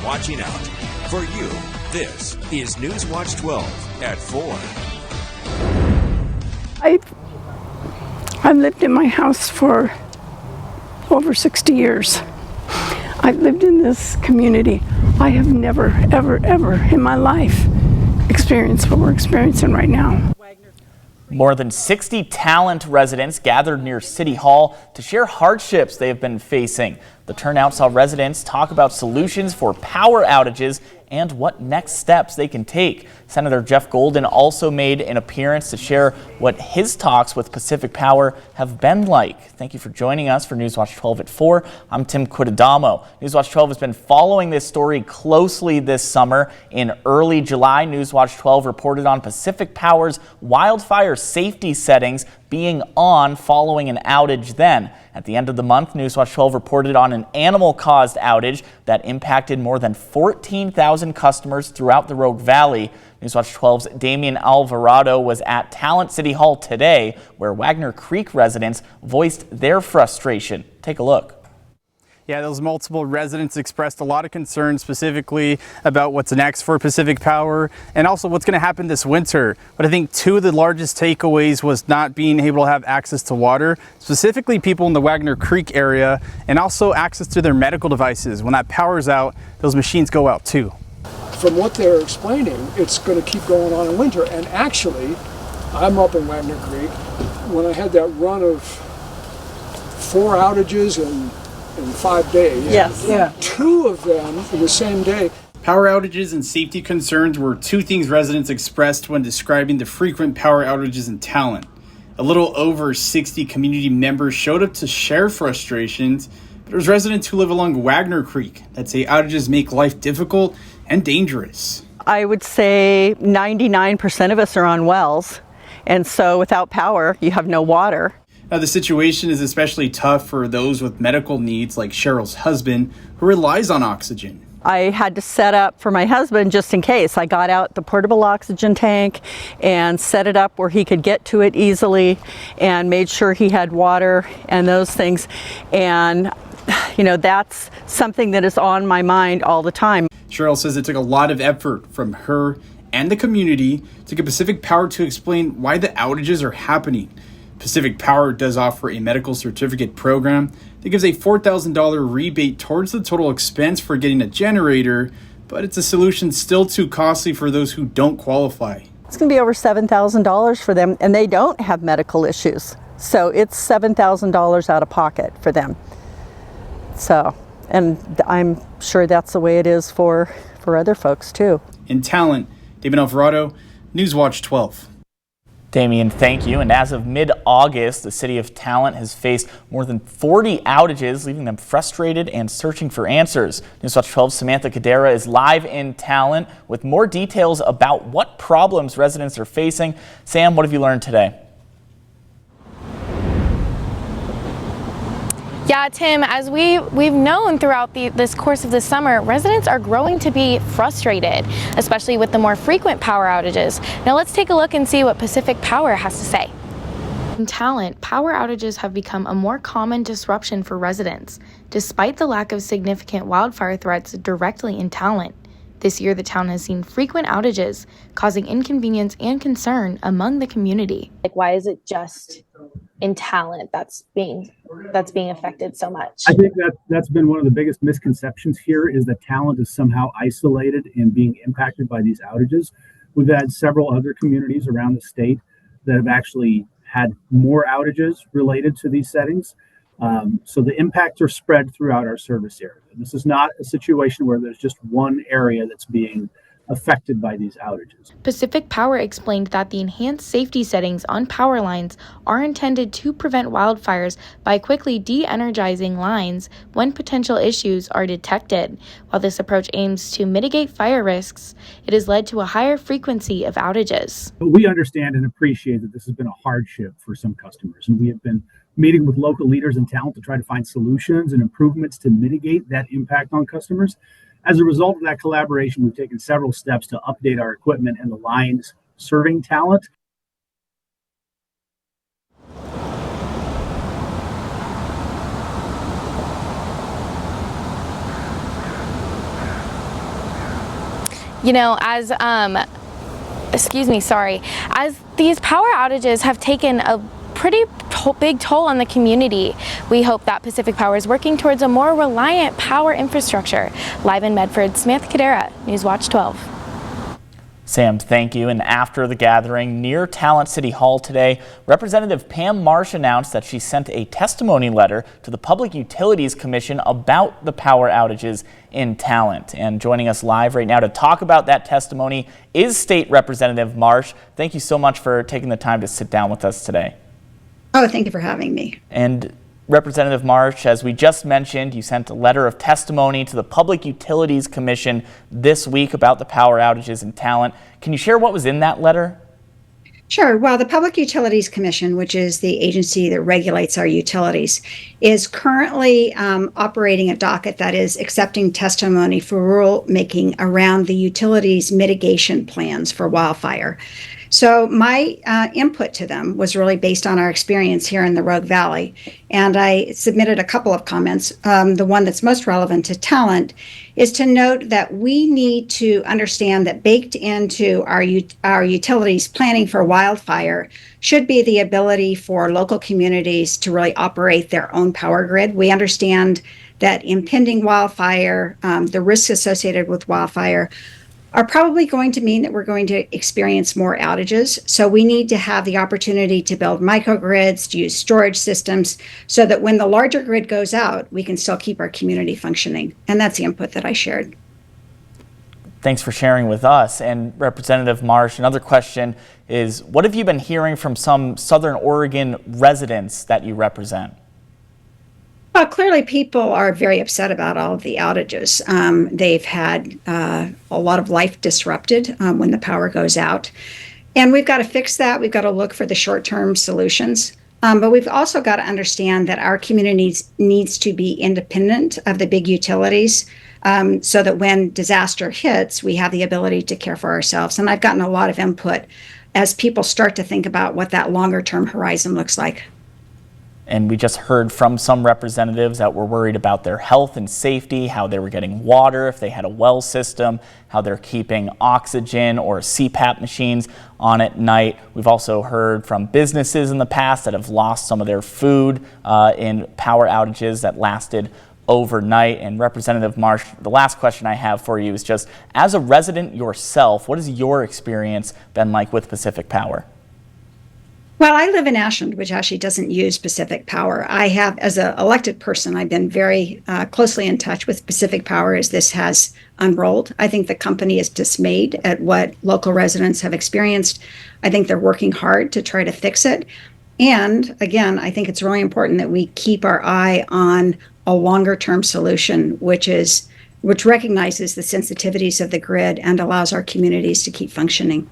watching out. For you, this is News Watch 12 at 4. I've lived in my house for over 60 years. I've lived in this community. I have never, ever, ever in my life experienced what we're experiencing right now. More than 60 Talent residents gathered near City Hall to share hardships they have been facing. The turnout saw residents talk about solutions for power outages and what next steps they can take. Senator Jeff Golden also made an appearance to share what his talks with Pacific Power have been like. Thank you for joining us for Newswatch 12 at 4. I'm Tim Quidadamo. Newswatch 12 has been following this story closely this summer. In early July, Newswatch 12 reported on Pacific Power's wildfire safety settings being on following an outage then. At the end of the month, Newswatch 12 reported on an animal-caused outage that impacted more than 14,000 customers throughout the Rogue Valley. Newswatch 12's Damian Alvarado was at Talent City Hall today, where Wagner Creek residents voiced their frustration. Take a look. Yeah, those multiple residents expressed a lot of concern specifically about what's next for Pacific Power and also what's going to happen this winter. But I think two of the largest takeaways was not being able to have access to water, specifically people in the Wagner Creek area, and also access to their medical devices. When that power's out, those machines go out too. From what they're explaining, it's going to keep going on in winter. And actually, I'm up in Wagner Creek. When I had that run of 4 outages in 5 days. Yes. Yeah. 2 of them in the same day. Power outages and safety concerns were two things residents expressed when describing the frequent power outages in Talent. A little over 60 community members showed up to share frustrations, but it was residents who live along Wagner Creek that say outages make life difficult and dangerous. I would say 99% of us are on wells, and so without power, you have no water. Now, the situation is especially tough for those with medical needs like Cheryl's husband, who relies on oxygen. I had to set up for my husband just in case. I got out the portable oxygen tank and set it up where he could get to it easily and made sure he had water and those things. And, you know, that's something that is on my mind all the time. Cheryl says it took a lot of effort from her and the community to get Pacific Power to explain why the outages are happening. Pacific Power does offer a medical certificate program that gives a $4,000 rebate towards the total expense for getting a generator, but it's a solution still too costly for those who don't qualify. It's going to be over $7,000 for them, and they don't have medical issues. So it's $7,000 out of pocket for them. So, and I'm sure that's the way it is for other folks too. In Talent, David Alvarado, Newswatch 12. Damian, thank you. And as of mid-August, the city of Talent has faced more than 40 outages, leaving them frustrated and searching for answers. Newswatch 12's Samantha Cadera is live in Talent with more details about what problems residents are facing. Sam, what have you learned today? Yeah, Tim, as we've known throughout this course of the summer, residents are growing to be frustrated, especially with the more frequent power outages. Now let's take a look and see what Pacific Power has to say. In Talent, power outages have become a more common disruption for residents, despite the lack of significant wildfire threats directly in Talent. This year, the town has seen frequent outages, causing inconvenience and concern among the community. Like, why is it just in Talent that's being affected so much? I think that's been one of the biggest misconceptions here, is that Talent is somehow isolated and being impacted by these outages. We've had several other communities around the state that have actually had more outages related to these settings. So the impacts are spread throughout our service area. This is not a situation where there's just one area that's being affected by these outages. Pacific Power explained that the enhanced safety settings on power lines are intended to prevent wildfires by quickly de-energizing lines when potential issues are detected. While this approach aims to mitigate fire risks, it has led to a higher frequency of outages. We understand and appreciate that this has been a hardship for some customers, and we have been meeting with local leaders in Talent to try to find solutions and improvements to mitigate that impact on customers. As a result of that collaboration, we've taken several steps to update our equipment and the lines serving Talent. You know, as these power outages have taken a pretty big toll on the community, we hope that Pacific Power is working towards a more reliant power infrastructure. Live in Medford, Samantha Cadera, Newswatch 12. Sam, thank you. And after the gathering near Talent City Hall today, Representative Pam Marsh announced that she sent a testimony letter to the Public Utilities Commission about the power outages in Talent. And joining us live right now to talk about that testimony is State Representative Marsh. Thank you so much for taking the time to sit down with us today. Oh, thank you for having me. And Representative Marsh, as we just mentioned, you sent a letter of testimony to the Public Utilities Commission this week about the power outages in Talent. Can you share what was in that letter? Sure. Well, the Public Utilities Commission, which is the agency that regulates our utilities, is currently operating a docket that is accepting testimony for rulemaking around the utilities mitigation plans for wildfire. So my input to them was really based on our experience here in the Rogue Valley. And I submitted a couple of comments. The one that's most relevant to Talent is to note that we need to understand that baked into our utilities planning for wildfire should be the ability for local communities to really operate their own power grid. We understand that impending wildfire, the risks associated with wildfire, are probably going to mean that we're going to experience more outages. So we need to have the opportunity to build microgrids, to use storage systems, so that when the larger grid goes out, we can still keep our community functioning. And that's the input that I shared. Thanks for sharing with us. And Representative Marsh, another question is, what have you been hearing from some Southern Oregon residents that you represent? Well, clearly people are very upset about all of the outages. They've had a lot of life disrupted when the power goes out. And we've got to fix that. We've got to look for the short-term solutions. But we've also got to understand that our community needs to be independent of the big utilities so that when disaster hits, we have the ability to care for ourselves. And I've gotten a lot of input as people start to think about what that longer-term horizon looks like. And we just heard from some representatives that were worried about their health and safety, how they were getting water if they had a well system, how they're keeping oxygen or CPAP machines on at night. We've also heard from businesses in the past that have lost some of their food in power outages that lasted overnight. And Representative Marsh, the last question I have for you is just, as a resident yourself, what has your experience been like with Pacific Power? Well, I live in Ashland, which actually doesn't use Pacific Power. I have, as an elected person, I've been very closely in touch with Pacific Power as this has unrolled. I think the company is dismayed at what local residents have experienced. I think they're working hard to try to fix it. And again, I think it's really important that we keep our eye on a longer-term solution, which recognizes the sensitivities of the grid and allows our communities to keep functioning.